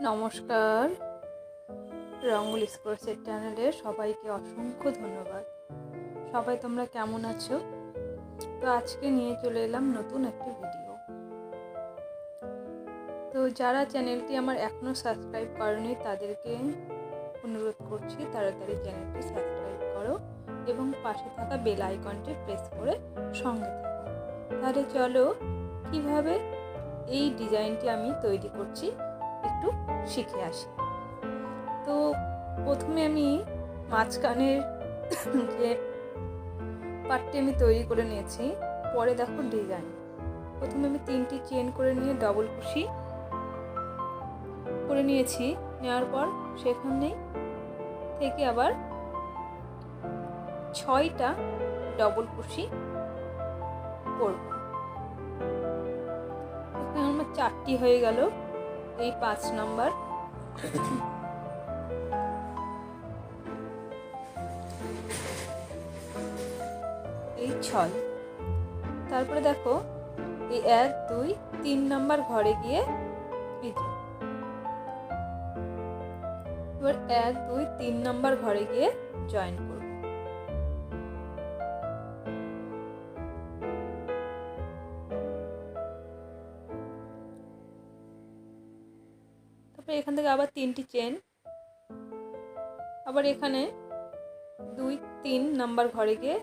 নমস্কার, রঙ্গোলি স্ক্রোচের চ্যানেলে সবাইকে অসংখ্য ধন্যবাদ। সবাই তোমরা কেমন আছো? তো আজকে নিয়ে চলে এলাম নতুন একটি ভিডিও। তো যারা চ্যানেলটি আমার এখনও সাবস্ক্রাইব করেনি তাদেরকে অনুরোধ করছি তাড়াতাড়ি চ্যানেলটি সাবস্ক্রাইব করো এবং পাশে থাকা বেল আইকনটি প্রেস করে সঙ্গে থাকো। তাহলে চলো কিভাবে এই ডিজাইনটি আমি তৈরি করছি একটু শিখে আসি। তো প্রথমে আমি মাঝখানের যে পার্টটি আমি তৈরি করে নিয়েছি, পরে দেখো ডিজাইন। প্রথমে আমি 3টি চেন করে নিয়ে ডবল কুশি করে নিয়েছি। নেওয়ার পর সেখানে থেকে আবার 6টা ডবল কুশি করব। এখানে আমার 4টি হয়ে গেল। এই 5 নাম্বার, এই 6। তারপরে দেখো এই 1 2 3 নাম্বার ঘরে গিয়ে এই যে এবার 1 2 3 নাম্বার ঘরে গিয়ে জয়েন করব। তারপরে এখান থেকে আবার 3টি চেন, আবার এখানে 2 3 নাম্বার ঘরে গিয়ে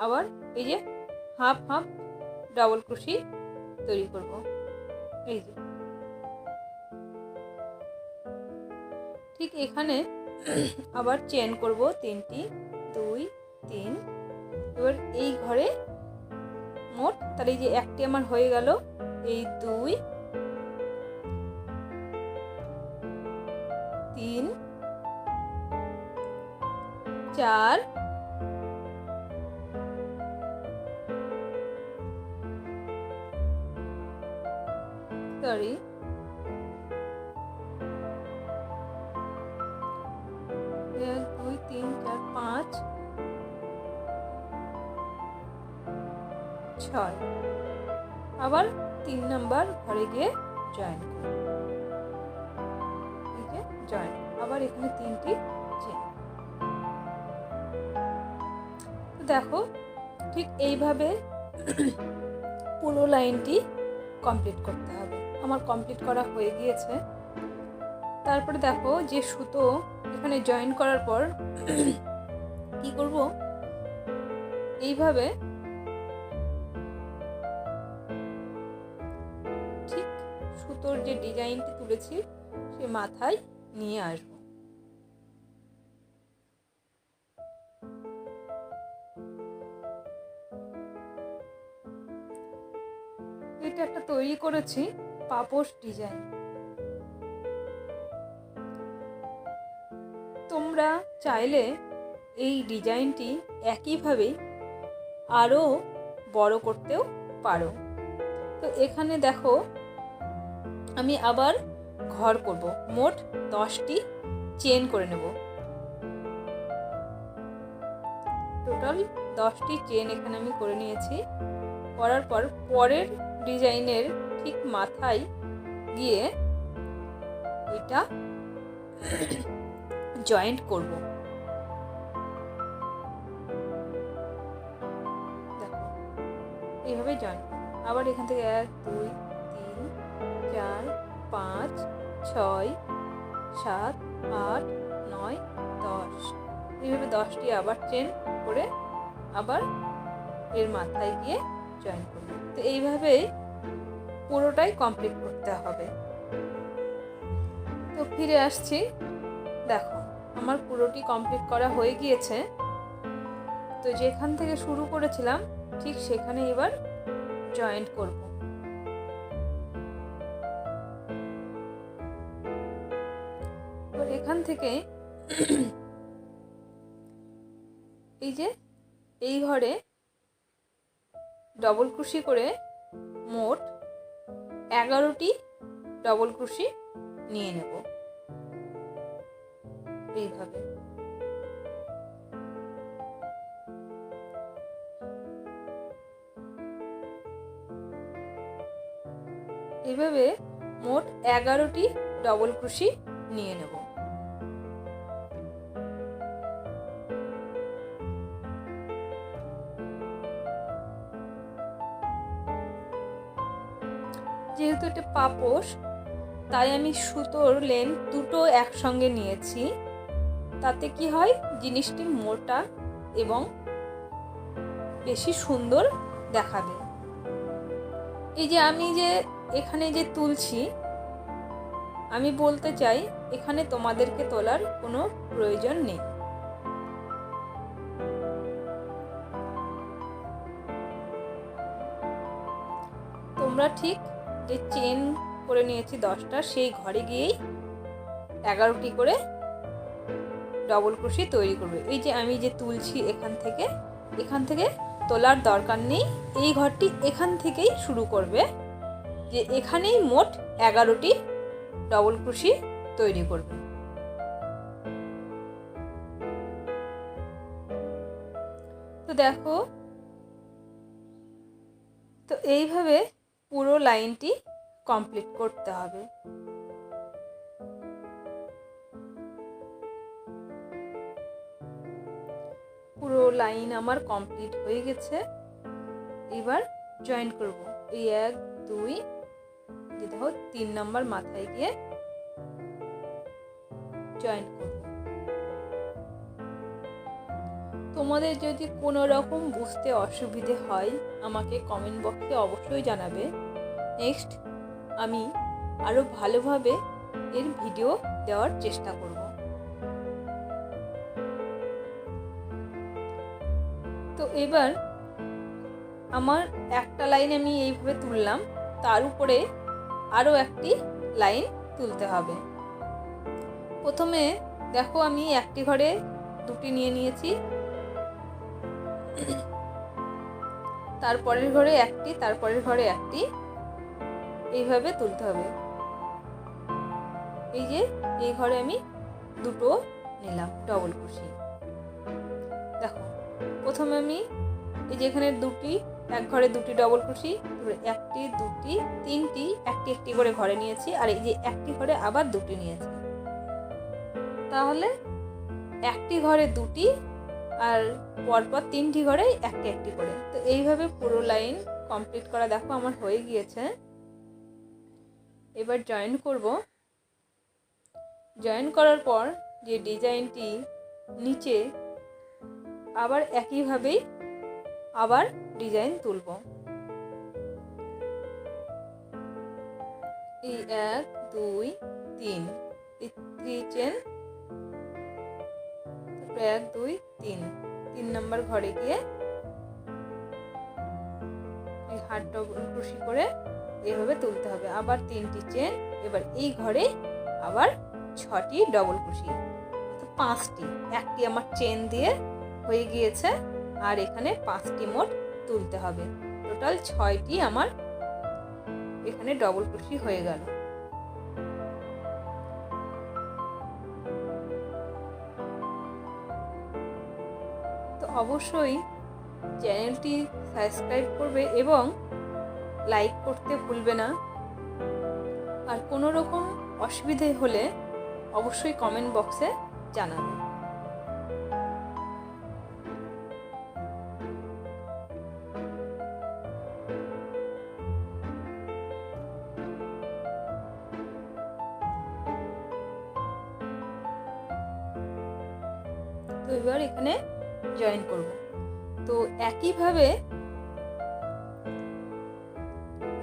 আবার এই যে হাফ হাফ ডাবল ক্রোশি তৈরি করব। এই যে ঠিক এখানে আবার চেন করব 3টি, 2 3। এবার এই ঘরে মোট তাহলে এই যে একটি আমার হয়ে গেল, এই 2 3 4 সরি 1 2 3 4 5 6। আবার 3 নাম্বার ঘরে গিয়ে জয়েন করব। এই যে জয়েন, আবার এখানে 3টি চেন। তো দেখো ঠিক এইভাবে পুরো লাইনটি কমপ্লিট করতে হবে। আমার কমপ্লিট করা হয়ে গিয়েছে। তারপরে দেখো যে সুতো এখানে জয়েন করার পর কি করব, এইভাবে ঠিক সুতোর যে ডিজাইনটি তুলেছি সে মাথায় নিয়ে আসবো। এটা একটা তৈরি করেছি পাপোশ ডিজাইন। তোমরা চাইলে এই ডিজাইনটি একইভাবে আরও বড় করতেও পারো। তো এখানে দেখো আমি আবার ঘর করব, মোট 10টি চেন করে নেব। টোটাল 10টি চেন এখানে আমি করে নিয়েছি। করার পর পরের ডিজাইনের ঠিক মাথায় গিয়ে ওইটা জয়েন্ট করব। দেখো এইভাবে জয়েন্ট, আবার এখান থেকে 1 2 3 4 5 6 7 8 9 10, এইভাবে 10টি আবার চেন করে আবার এর মাথায় গিয়ে জয়েন করব। তো এইভাবেই পুরোটাই কমপ্লিট করতে হবে। তো ফিরে আসছি, দেখো আমার পুরোটি কমপ্লিট করা হয়ে গিয়েছে। তো যেখান থেকে শুরু করেছিলাম ঠিক সেখানে এবার জয়েন্ট করব। তো এখান থেকে এই যে এই ঘরে ডবল ক্রোশি করে মোট 11টি ডবল ক্রোশি নিয়ে নেব। এইভাবে এইভাবে মোট 11টি ডবল ক্রোশি নিয়ে নেব। যেহেতু এটা পাপোশ, তাই আমি সুতোর লেন্থ দুটো একসঙ্গে নিয়েছি। তাতে কি হয়, জিনিসটি মোটা এবং বেশি সুন্দর দেখাবে। এই যে আমি যে এখানে যে তুলছি, আমি বলতে চাই এখানে তোমাদেরকে তোলার কোনো প্রয়োজন নেই। তোমরা ঠিক যে চেন করে নিয়েছি 10টা, সেই ঘরে গিয়েই 11টি করে ডবল ক্রোশি তৈরি করবে। এই যে আমি যে তুলছি এখান থেকে তোলার দরকার নেই। এই ঘরটি এখান থেকেই শুরু করবে, যে এখানেই মোট 11টি ডবল ক্রোশি তৈরি করবে। তো দেখো, তো এইভাবে পুরো লাইনটি কমপ্লিট করতে হবে। পুরো লাইন আমার কমপ্লিট হয়ে গেছে। এবার জয়েন করব। এই 1 2 যে দেখো 3 নম্বর মাথায় গিয়ে জয়েন করব। তোমাদের যদি কোনো রকম বুঝতে অসুবিধে হয় আমাকে কমেন্ট বক্সে অবশ্যই জানাবে। নেক্সট আমি আরো ভালোভাবে এর ভিডিও দেওয়ার চেষ্টা করব। তো এবার আমার একটা লাইন আমি এইভাবে তুললাম, তার উপরে আরো একটি লাইন তুলতে হবে। প্রথমে দেখো আমি একটি ঘরে দুটি নিয়ে নিয়েছি, তারপরের ঘরে একটি, তারপরের ঘরে একটি, এইভাবে তুলতে হবে। এই যে এই ঘরে আমি দুটো নিলাম ডবল ক্রোশি। দেখো প্রথমে আমি এই যে এখানে দুটি, এক ঘরে দুটি ডবল ক্রোশি, একটি দুটি তিনটি, একটি একটি করে ঘরে নিয়েছি, আর এই যে একটি ঘরে আবার দুটি নিয়েছি। তাহলে একটি ঘরে দুটি আর পরপর 3টি ঘরে একটি একটি করে। তো এইভাবে পুরো লাইন কমপ্লিট করা দেখো আমার হয়ে গিয়েছে। এবার জয়েন করব। জয়েন করার পর যে ডিজাইনটি নিচে আবার একইভাবেই আবার ডিজাইন তুলব। এই 1 2 3 এই 3 চেন, 1 2 3 নম্বর ঘরে গিয়ে এই হাত ডবল ক্রোশি করে এইভাবে তুলতে হবে। আবার 3টি চেন, এবার এই ঘরে আবার 6টি ডবল ক্রোশি, 5টি, একটি আমার চেন দিয়ে হয়ে গিয়েছে, আর এখানে 5টি মোট তুলতে হবে। টোটাল 6টি আমার এখানে ডবল ক্রোশি হয়ে গেল। তো অবশ্যই চ্যানেলটি সাবস্ক্রাইব করবে এবং লাইক করতে ভুলবে না। আর কোনো রকম অসুবিধে হলে অবশ্যই কমেন্ট বক্সে জানাবে। তো এবার এখানে জয়েন করব। তো একইভাবে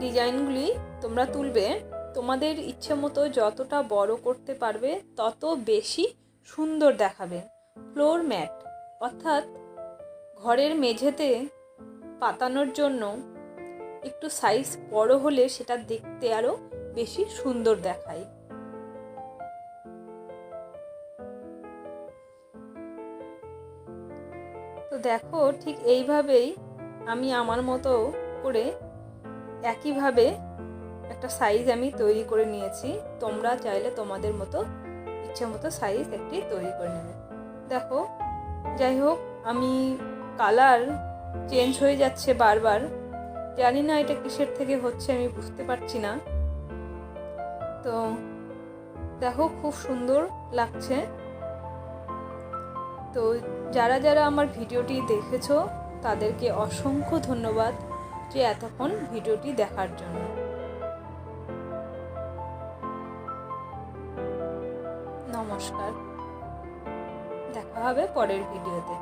ডিজাইনগুলি তোমরা তুলবে, তোমাদের ইচ্ছে মতো যতটা বড় করতে পারবে তত বেশি সুন্দর দেখাবে। ফ্লোর ম্যাট অর্থাৎ ঘরের মেঝেতে পাতানোর জন্য একটু সাইজ বড় হলে সেটা দেখতে আরো বেশি সুন্দর দেখায়। তো দেখো ঠিক এইভাবেই আমি আমার মতো করে একইভাবে একটা সাইজ আমি তৈরি করে নিয়েছি। তোমরা চাইলে তোমাদের মতো ইচ্ছে মতো সাইজ একটি তৈরি করে নেবে। দেখো যাই হোক, আমি কালার চেঞ্জ হয়ে যাচ্ছে বারবার, জানি না এটা কিসের থেকে হচ্ছে, আমি বুঝতে পারছি না। তো দেখো খুব সুন্দর লাগছে। তো যারা যারা আমার ভিডিওটি দেখেছো তাদেরকে অসংখ্য ধন্যবাদ যে এতক্ষণ ভিডিওটি দেখার জন্য। নমস্কার, দেখা হবে পরের ভিডিওতে।